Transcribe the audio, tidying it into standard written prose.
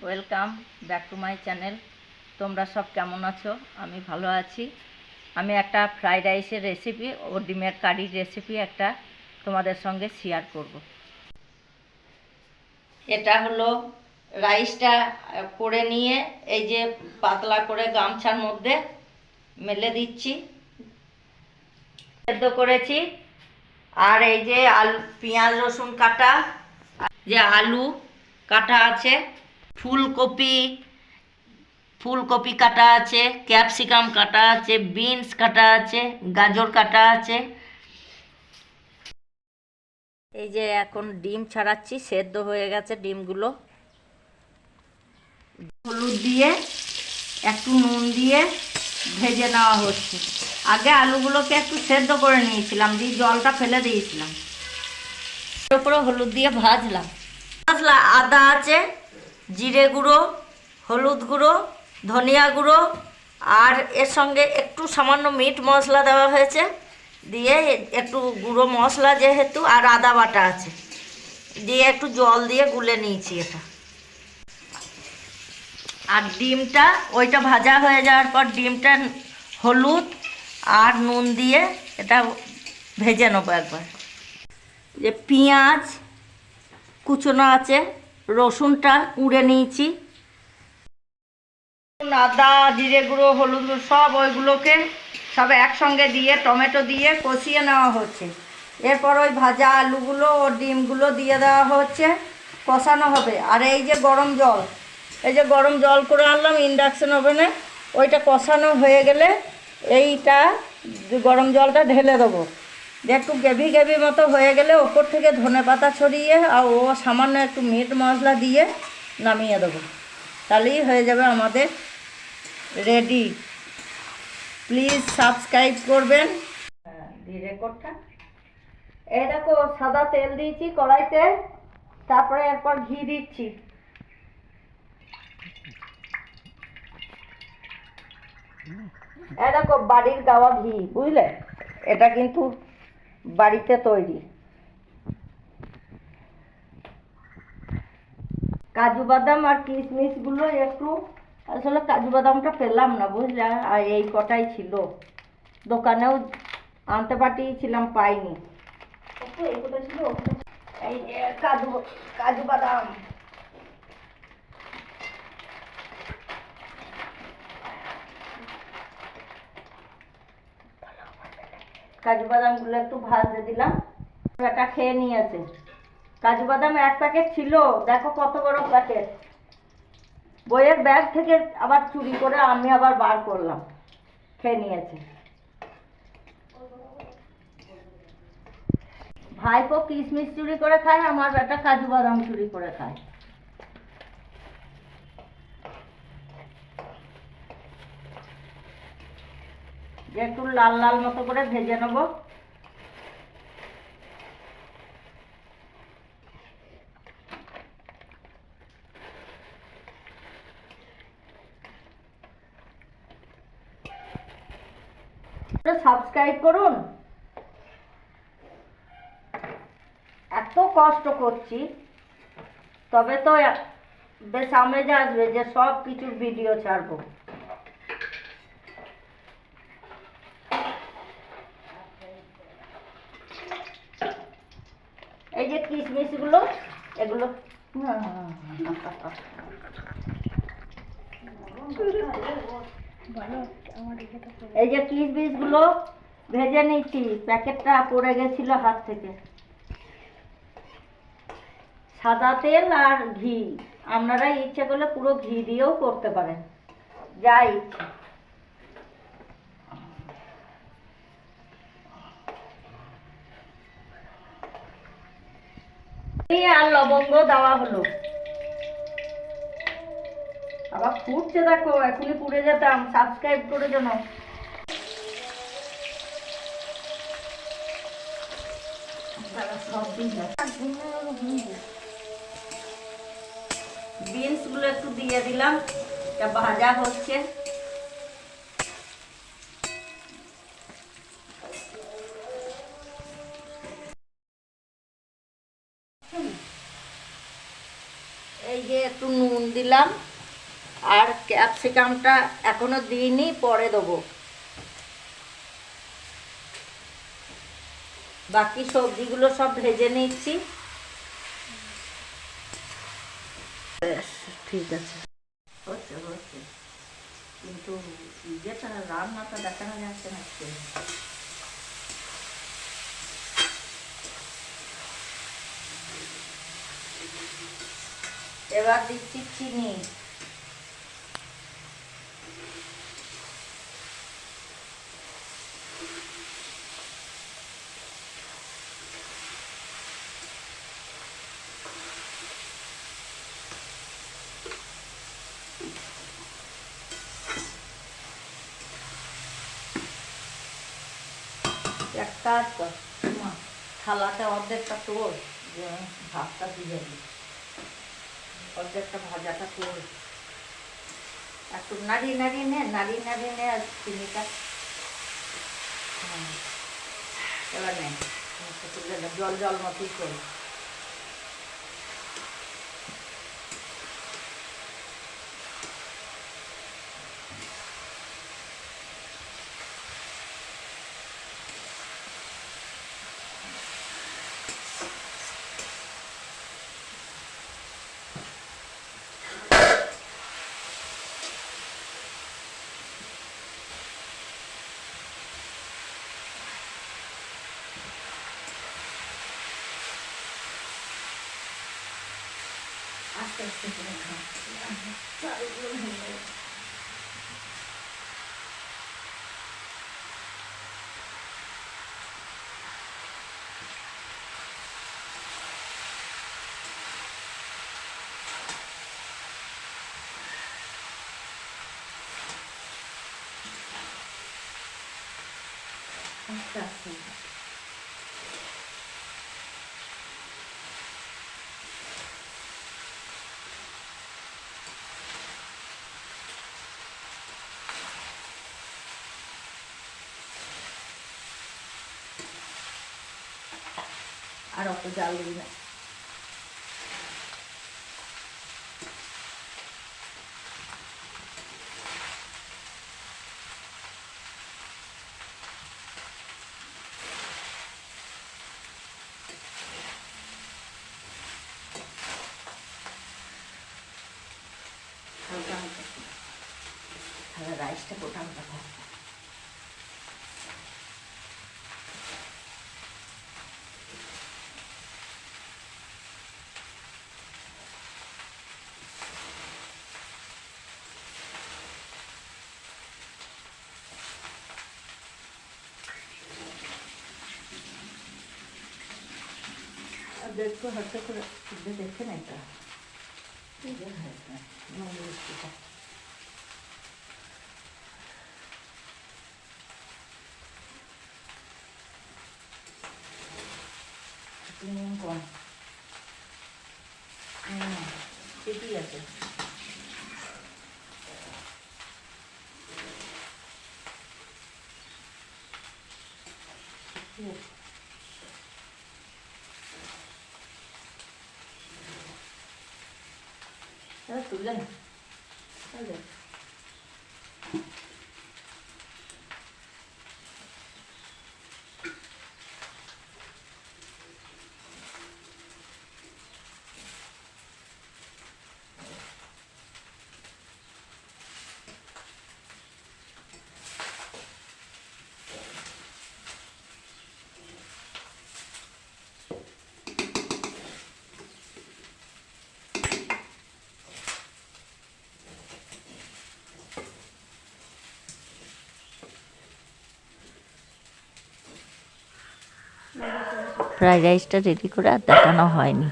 Welcome back to my channel. তোমরা সব কেমন আছো? আমি ভালো আছি। আমি একটা ফ্রাইড রাইসের রেসিপি ও ডিমের কারির রেসিপি একটা তোমাদের সঙ্গে শেয়ার করব। এটা হলো রাইসটা করে নিয়ে এই যে পাতলা করে গামছার মধ্যে মেলে দিচ্ছি, সেদ্ধ করেছি। আর এই যে আলু, পেঁয়াজ রসুন কাটা, যে আলু কাটা আছে, ফুলকপি ফুলকপি কাটা আছে, ক্যাপসিকাম কাটা আছে, বিনস কাটা আছে, গাজর কাটা আছে। এই যে এখন ডিম ছাড়াচ্ছি, সেদ্ধ হয়ে গেছে ডিমগুলো। হলুদ দিয়ে একটু নুন দিয়ে ভেজে নেওয়া হচ্ছে। আগে আলুগুলোকে একটু সেদ্ধ করে নিয়েছিলাম, দিয়ে জলটা ফেলে দিয়েছিলাম, তারপরে হলুদ দিয়ে ভাজলাম। মশলা আদা আছে, জিরে গুঁড়ো, হলুদ গুঁড়ো, ধনিয়া গুঁড়ো, আর এর সঙ্গে একটু সামান্য মিট মশলা দেওয়া হয়েছে, দিয়ে একটু গুঁড়ো মশলা যেহেতু, আর আদা বাটা আছে, দিয়ে একটু জল দিয়ে গুলে নিয়েছি এটা। আর ডিমটা ওইটা ভাজা হয়ে যাওয়ার পর ডিমটা হলুদ আর নুন দিয়ে এটা ভেজে নেবো একবার। যে পেঁয়াজ কুচনো আছে, রসুনটা কুড়ে নিয়েছি, আদা জিরে গুঁড়ো হলুদ গুঁড়ো সব ওইগুলোকে সব একসঙ্গে দিয়ে টমেটো দিয়ে কষিয়ে নেওয়া হচ্ছে। এরপর ওই ভাজা আলুগুলো ও ডিমগুলো দিয়ে দেওয়া হচ্ছে, কষানো হবে। আর এই যে গরম জল, এই যে গরম জল করে আনলাম ইন্ডাকশন ওভেনে, ওইটা কষানো হয়ে গেলে এইটা গরম জলটা ঢেলে দেবো। একটু গ্রেভি গ্রেভি মতো হয়ে গেলে ওপর থেকে ধনেপাতা ছড়িয়ে আর ও সামান্য একটু মিট মশলা দিয়ে নামিয়ে দেবো, তাহলেই হয়ে যাবে আমাদের রেডি। প্লিজ সাবস্ক্রাইব করবেন। রেকর্ডটা এই দেখো, সাদা তেল দিয়েছি কড়াইতে, তারপরে এরপর ঘি দিচ্ছি। এই দেখো বাড়ির গাওয়া ঘি, বুঝলে, এটা কিন্তু বাড়িতে তৈরি। কাজু বাদাম আর কিশমিশগুলো একটু, আসলে কাজু বাদামটা পেলাম না বুঝলে, আর এই কটাই ছিল, দোকানেও আনতে পাঠিয়েছিলাম, পাইনি। এই যে কাজু কাজু বাদাম, কাজু বাদামগুলো একটু ভাজতে দিলাম। এটা খেয়ে নিয়েছে। কাজু বাদাম এক প্যাকেট ছিল, দেখো কত বড় প্যাকেট। বইয়ের ব্যাগ থেকে আবার চুরি করে আমি আবার বার করলাম, খেয়ে নিয়েছে। ভাইপো কিশমিশ চুরি করে খায়, আমার বেটা কাজু বাদাম চুরি করে খায়। একটু লাল লাল মতো করে ভেজে নেবো। সাবস্ক্রাইব করুন। এত কষ্ট করছি, তবে তো বেশ আমেজ আসবে যে সব কিছুর ভিডিও ছাড়বো। এই যে কিশমিশগুলো, এগুলো এই যে কিশমিশগুলো ভেজে নিচ্ছি, প্যাকেটটা পড়ে গেছিল হাত থেকে। সাদা তেল আর ঘি, আপনারা ইচ্ছে করলে পুরো ঘি দিয়েও করতে পারেন, যা ইচ্ছে। আর লবঙ্গ দেওয়া হলো। আবার ফুটছে দেখো, এখনই পুড়ে যেতাম। সাবস্ক্রাইব করে যেন। বিনস গুলো একটু দিয়ে দিলাম, এটা ভাজা হচ্ছে। এই যে একটু নুন দিলাম, আর ক্যাপসিকামটা এখনো দিইনি, পরে দেবো। বাকি সবজিগুলো সব ভেজে নিচ্ছি। ঠিক আছে, হচ্ছে হচ্ছে, কিন্তু ইয়েটা রান্নাটা দেখানো যাচ্ছে না। এবার দিচ্ছি চিনি। এক কাজ কর, থালাটা অর্ধেকটা তোর, ভাতটা দিয়ে দিই, অর্ধেকটা ভাজাটা তোর, একটু নাড়িয়ে নাড়িয়ে নে আর চিনিটা। এবার নে, জল জল মতোই করে। আস্তে আস্তে করে আস্তে আস্তে। আর অত জাল দিই না। হালকা হালকা, তাহলে রাইসটা গোটা গোটা থাকবে। দেখো হালকা করে দেখে না, এটা মিষ্টিটা নুন কম, ঠিকই আছে। তুলে না, ফ্রাইড রাইসটা রেডি করে আর দেখানো হয়নি।